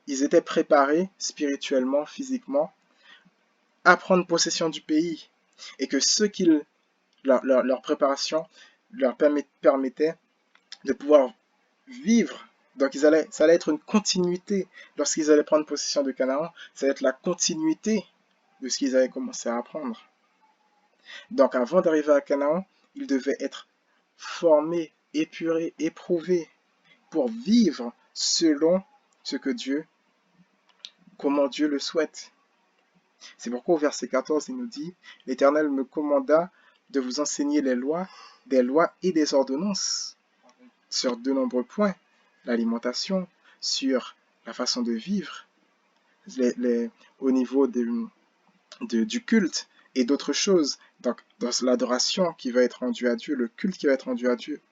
ils étaient préparés spirituellement, physiquement, à prendre possession du pays, et que leur préparation leur permettait de pouvoir vivre. Donc ça allait être une continuité. Lorsqu'ils allaient prendre possession de Canaan, ça allait être la continuité de ce qu'ils avaient commencé à apprendre. Donc avant d'arriver à Canaan, ils devaient être formés, épurés, éprouvés pour vivre selon ce que comment Dieu le souhaite. C'est pourquoi au verset 14, il nous dit « L'Éternel me commanda de vous enseigner des lois et des ordonnances sur de nombreux points, l'alimentation, sur la façon de vivre, au niveau du culte et d'autres choses, donc dans l'adoration qui va être rendue à Dieu, le culte qui va être rendu à Dieu,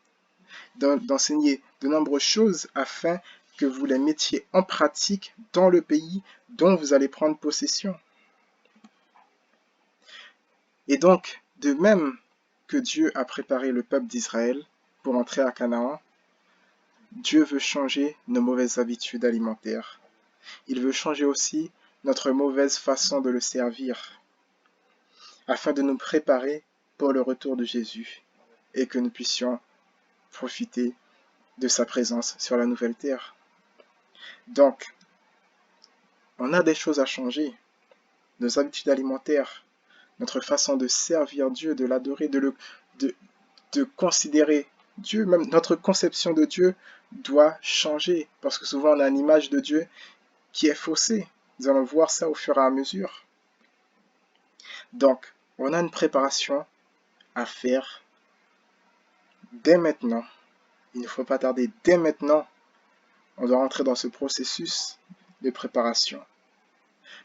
d'enseigner de nombreuses choses afin que vous les mettiez en pratique dans le pays dont vous allez prendre possession. Et donc, de même que Dieu a préparé le peuple d'Israël pour entrer à Canaan, Dieu veut changer nos mauvaises habitudes alimentaires. Il veut changer aussi notre mauvaise façon de le servir, afin de nous préparer pour le retour de Jésus et que nous puissions profiter de sa présence sur la nouvelle terre. Donc, on a des choses à changer. Nos habitudes alimentaires, notre façon de servir Dieu, de l'adorer, de considérer Dieu, même notre conception de Dieu doit changer, parce que souvent on a une image de Dieu qui est faussée. Nous allons voir ça au fur et à mesure. Donc, on a une préparation à faire dès maintenant. Il ne faut pas tarder, dès maintenant, on doit rentrer dans ce processus de préparation.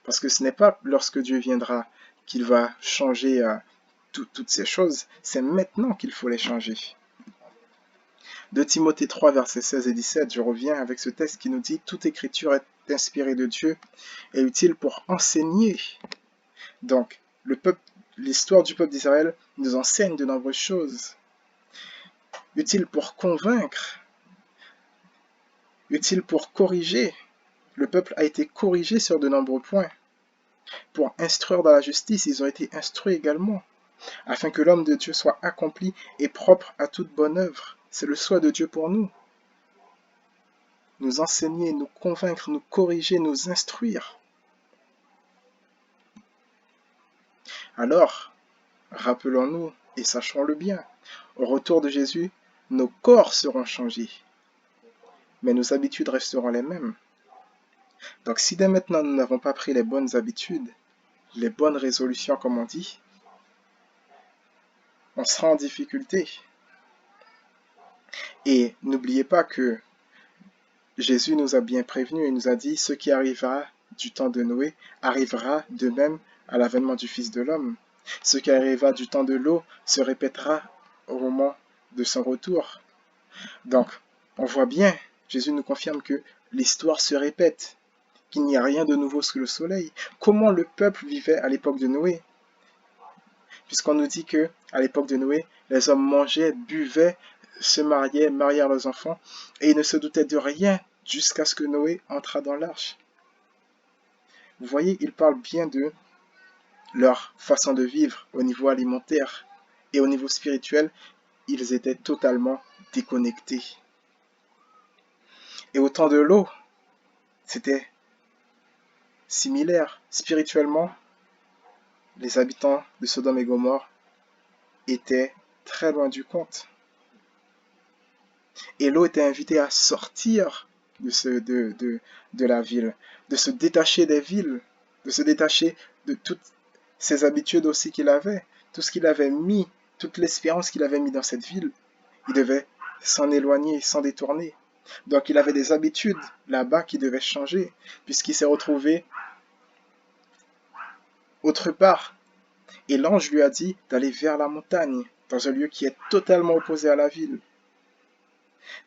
Parce que ce n'est pas lorsque Dieu viendra qu'il va changer toutes ces choses, c'est maintenant qu'il faut les changer. 2 Timothée 3, versets 16 et 17, je reviens avec ce texte qui nous dit « Toute écriture est inspirée de Dieu et utile pour enseigner. » Donc, l'histoire du peuple d'Israël nous enseigne de nombreuses choses. Utile pour convaincre, utile pour corriger. Le peuple a été corrigé sur de nombreux points. Pour instruire dans la justice, ils ont été instruits également, afin que l'homme de Dieu soit accompli et propre à toute bonne œuvre. C'est le souhait de Dieu pour nous. Nous enseigner, nous convaincre, nous corriger, nous instruire. Alors, rappelons-nous et sachons-le bien, au retour de Jésus, nos corps seront changés, mais nos habitudes resteront les mêmes. Donc si dès maintenant nous n'avons pas pris les bonnes habitudes, les bonnes résolutions comme on dit, on sera en difficulté. Et n'oubliez pas que Jésus nous a bien prévenus et nous a dit « Ce qui arrivera du temps de Noé arrivera de même à l'avènement du Fils de l'homme. Ce qui arrivera du temps de l'eau se répétera au moment de son retour. » Donc, on voit bien, Jésus nous confirme que l'histoire se répète, qu'il n'y a rien de nouveau sous le soleil. Comment le peuple vivait à l'époque de Noé? Puisqu'on nous dit que à l'époque de Noé, les hommes mangeaient, buvaient, se mariaient leurs enfants, et ils ne se doutaient de rien jusqu'à ce que Noé entra dans l'arche. Vous voyez, il parle bien de leur façon de vivre au niveau alimentaire et au niveau spirituel, ils étaient totalement déconnectés. Et au temps de l'eau, c'était similaire. Spirituellement, les habitants de Sodome et Gomorrhe étaient très loin du compte. Et Lot était invité à sortir de la ville, de se détacher des villes, de se détacher de toutes ces habitudes aussi qu'il avait, tout ce qu'il avait mis, toute l'espérance qu'il avait mis dans cette ville. Il devait s'en éloigner, s'en détourner. Donc il avait des habitudes là-bas qui devaient changer, puisqu'il s'est retrouvé autre part. Et l'ange lui a dit d'aller vers la montagne, dans un lieu qui est totalement opposé à la ville.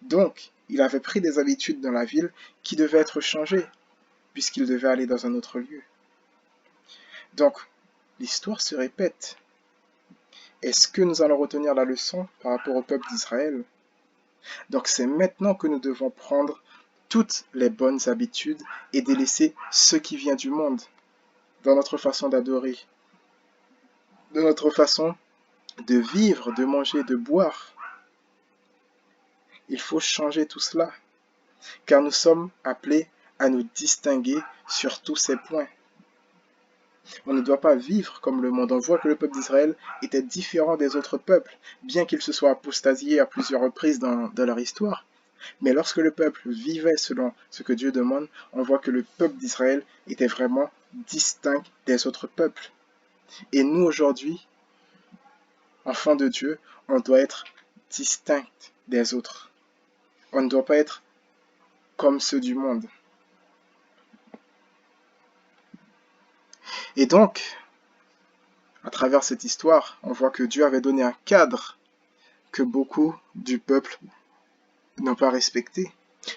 Donc, il avait pris des habitudes dans la ville qui devaient être changées, puisqu'il devait aller dans un autre lieu. Donc, l'histoire se répète. Est-ce que nous allons retenir la leçon par rapport au peuple d'Israël? Donc, c'est maintenant que nous devons prendre toutes les bonnes habitudes et délaisser ce qui vient du monde, dans notre façon d'adorer, de notre façon de vivre, de manger, de boire. Il faut changer tout cela, car nous sommes appelés à nous distinguer sur tous ces points. On ne doit pas vivre comme le monde. On voit que le peuple d'Israël était différent des autres peuples, bien qu'ils se soient apostasiés à plusieurs reprises dans leur histoire. Mais lorsque le peuple vivait selon ce que Dieu demande, on voit que le peuple d'Israël était vraiment distinct des autres peuples. Et nous, aujourd'hui, enfants de Dieu, on doit être distinct des autres. On ne doit pas être comme ceux du monde. Et donc, à travers cette histoire, on voit que Dieu avait donné un cadre que beaucoup du peuple n'ont pas respecté.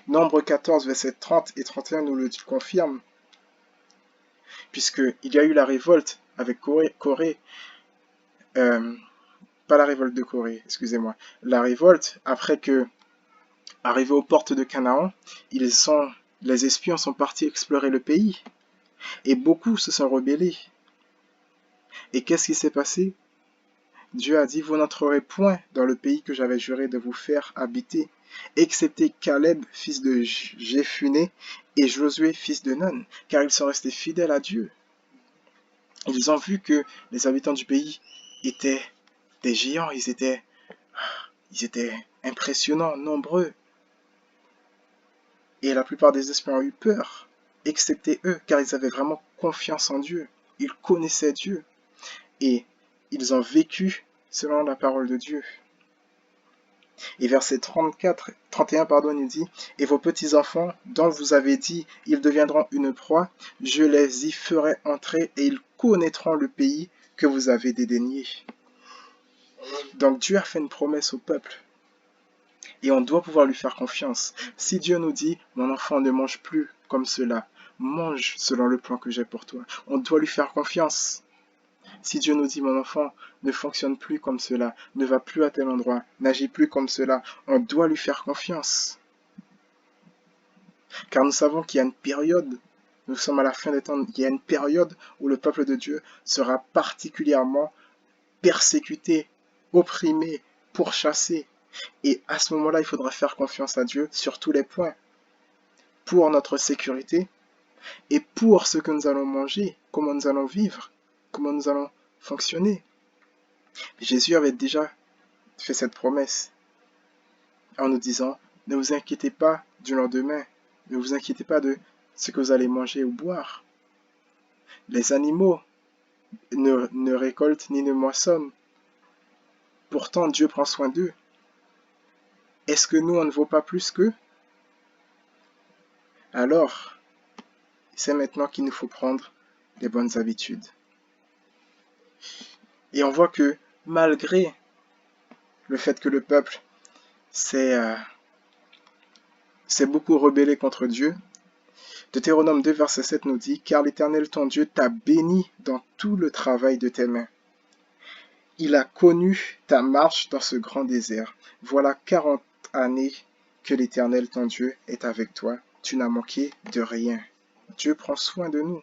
Nombre 14, versets 30 et 31 nous le confirme, puisqu'il y a eu la révolte avec Corée, pas la révolte de Corée, excusez-moi, la révolte après que, arrivés aux portes de Canaan, les espions sont partis explorer le pays, et beaucoup se sont rebellés. Et qu'est-ce qui s'est passé? Dieu a dit, vous n'entrerez point dans le pays que j'avais juré de vous faire habiter, excepté Caleb, fils de Jephunnée, et Josué, fils de Nun, car ils sont restés fidèles à Dieu. Ils ont vu que les habitants du pays étaient des géants, ils étaient impressionnants, nombreux. Et la plupart des espions ont eu peur, excepté eux, car ils avaient vraiment confiance en Dieu. Ils connaissaient Dieu. Et ils ont vécu selon la parole de Dieu. Et verset 31, il dit, « Et vos petits-enfants, dont vous avez dit, ils deviendront une proie, je les y ferai entrer et ils connaîtront le pays que vous avez dédaigné. » Donc Dieu a fait une promesse au peuple. Et on doit pouvoir lui faire confiance. Si Dieu nous dit, mon enfant, ne mange plus comme cela, mange selon le plan que j'ai pour toi, on doit lui faire confiance. Si Dieu nous dit, mon enfant, ne fonctionne plus comme cela, ne va plus à tel endroit, n'agit plus comme cela, on doit lui faire confiance. Car nous savons qu'il y a une période, nous sommes à la fin des temps, il y a une période où le peuple de Dieu sera particulièrement persécuté, opprimé, pourchassé. Et à ce moment-là, il faudra faire confiance à Dieu sur tous les points, pour notre sécurité et pour ce que nous allons manger, comment nous allons vivre, comment nous allons fonctionner. Jésus avait déjà fait cette promesse en nous disant, ne vous inquiétez pas du lendemain, ne vous inquiétez pas de ce que vous allez manger ou boire. Les animaux ne récoltent ni ne moissonnent. Pourtant, Dieu prend soin d'eux. Est-ce que nous, on ne vaut pas plus qu'eux? Alors, c'est maintenant qu'il nous faut prendre les bonnes habitudes. Et on voit que malgré le fait que le peuple s'est beaucoup rebellé contre Dieu, Deutéronome 2, verset 7 nous dit « Car l'Éternel ton Dieu t'a béni dans tout le travail de tes mains. Il a connu ta marche dans ce grand désert. Voilà 40 années que l'Éternel ton Dieu est avec toi. Tu n'as manqué de rien. » Dieu prend soin de nous.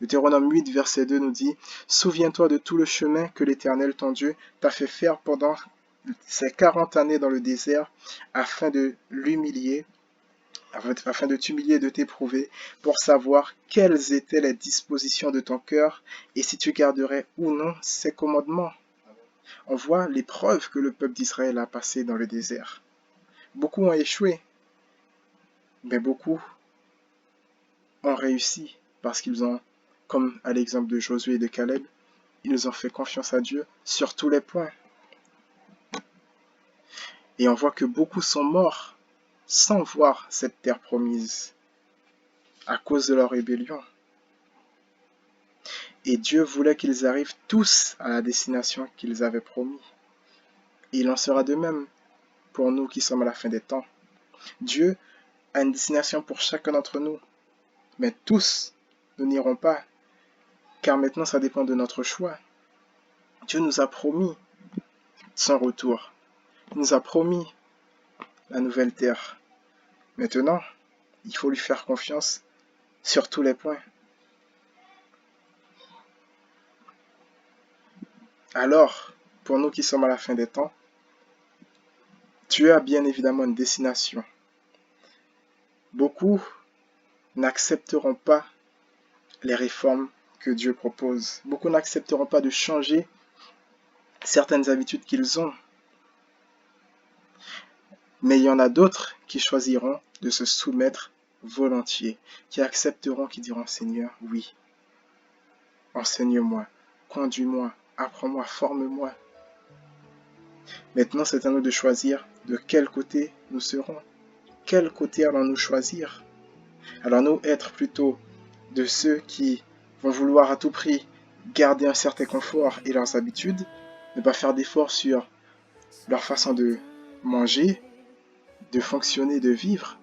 Deutéronome 8, verset 2 nous dit « Souviens-toi de tout le chemin que l'Éternel ton Dieu t'a fait faire pendant ces 40 années dans le désert afin de l'humilier, afin de t'humilier et de t'éprouver, pour savoir quelles étaient les dispositions de ton cœur et si tu garderais ou non ses commandements. » On voit l'épreuve que le peuple d'Israël a passée dans le désert. Beaucoup ont échoué, mais beaucoup ont réussi parce qu'ils ont, comme à l'exemple de Josué et de Caleb, ils ont fait confiance à Dieu sur tous les points. Et on voit que beaucoup sont morts sans voir cette terre promise à cause de leur rébellion. Et Dieu voulait qu'ils arrivent tous à la destination qu'ils avaient promis. Et il en sera de même pour nous qui sommes à la fin des temps. Dieu a une destination pour chacun d'entre nous, mais tous ne n'iront pas, car maintenant ça dépend de notre choix. Dieu nous a promis son retour. Il nous a promis la nouvelle terre. Maintenant, il faut lui faire confiance sur tous les points. Alors, pour nous qui sommes à la fin des temps, Dieu a bien évidemment une destination. Beaucoup n'accepteront pas les réformes que Dieu propose. Beaucoup n'accepteront pas de changer certaines habitudes qu'ils ont. Mais il y en a d'autres qui choisiront de se soumettre volontiers, qui accepteront, qui diront « Seigneur, oui, enseigne-moi, conduis-moi, apprends-moi, forme-moi. » Maintenant, c'est à nous de choisir de quel côté nous serons. Quel côté allons-nous choisir? Allons-nous être plutôt de ceux qui vont vouloir à tout prix garder un certain confort et leurs habitudes, ne pas faire d'efforts sur leur façon de manger, de fonctionner, de vivre?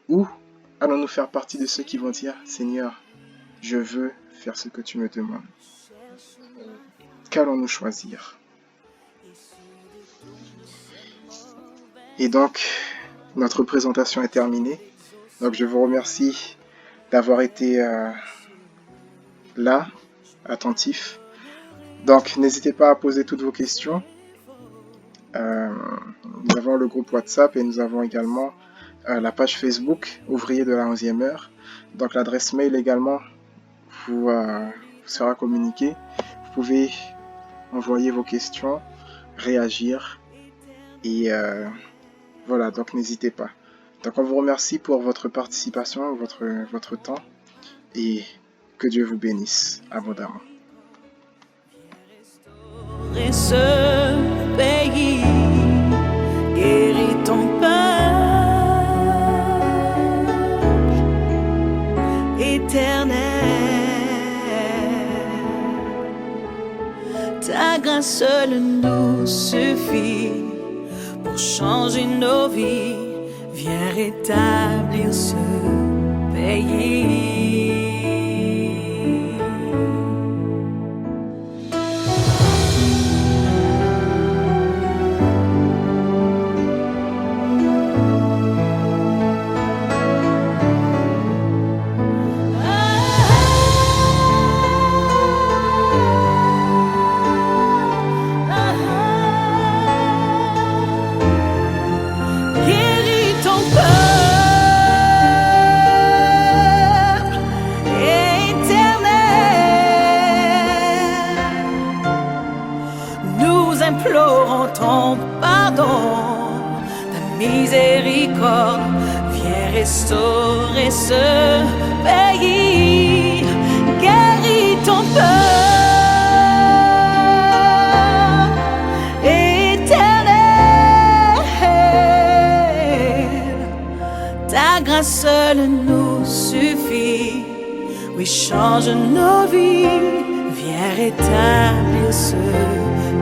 Ou allons-nous faire partie de ceux qui vont dire « Seigneur, je veux faire ce que tu me demandes ». Qu'allons-nous choisir? Et donc, notre présentation est terminée. Donc, je vous remercie d'avoir été là, attentif. Donc, n'hésitez pas à poser toutes vos questions. Nous avons le groupe WhatsApp et nous avons également la page Facebook, Ouvrier de la 11e heure. Donc, l'adresse mail également vous sera communiquée. Vous pouvez envoyer vos questions, réagir et voilà, donc n'hésitez pas. Donc on vous remercie pour votre participation, votre temps et que Dieu vous bénisse abondamment. Et ce pays, guéris ton peuple éternel. Ta grâce seule nous suffit pour changer nos vies. Viens rétablir ce pays. Implorons ton pardon, ta miséricorde, viens restaurer ce pays, guéris ton peuple éternel. Ta grâce seule nous suffit, oui, change nos vies, viens rétablir ce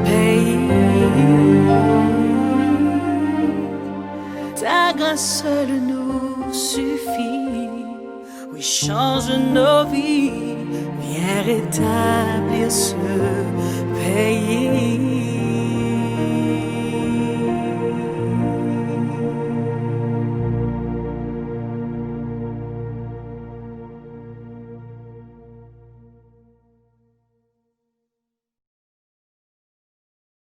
pays. Ta grâce seule nous suffit, oui, change nos vies, viens rétablir ce pays.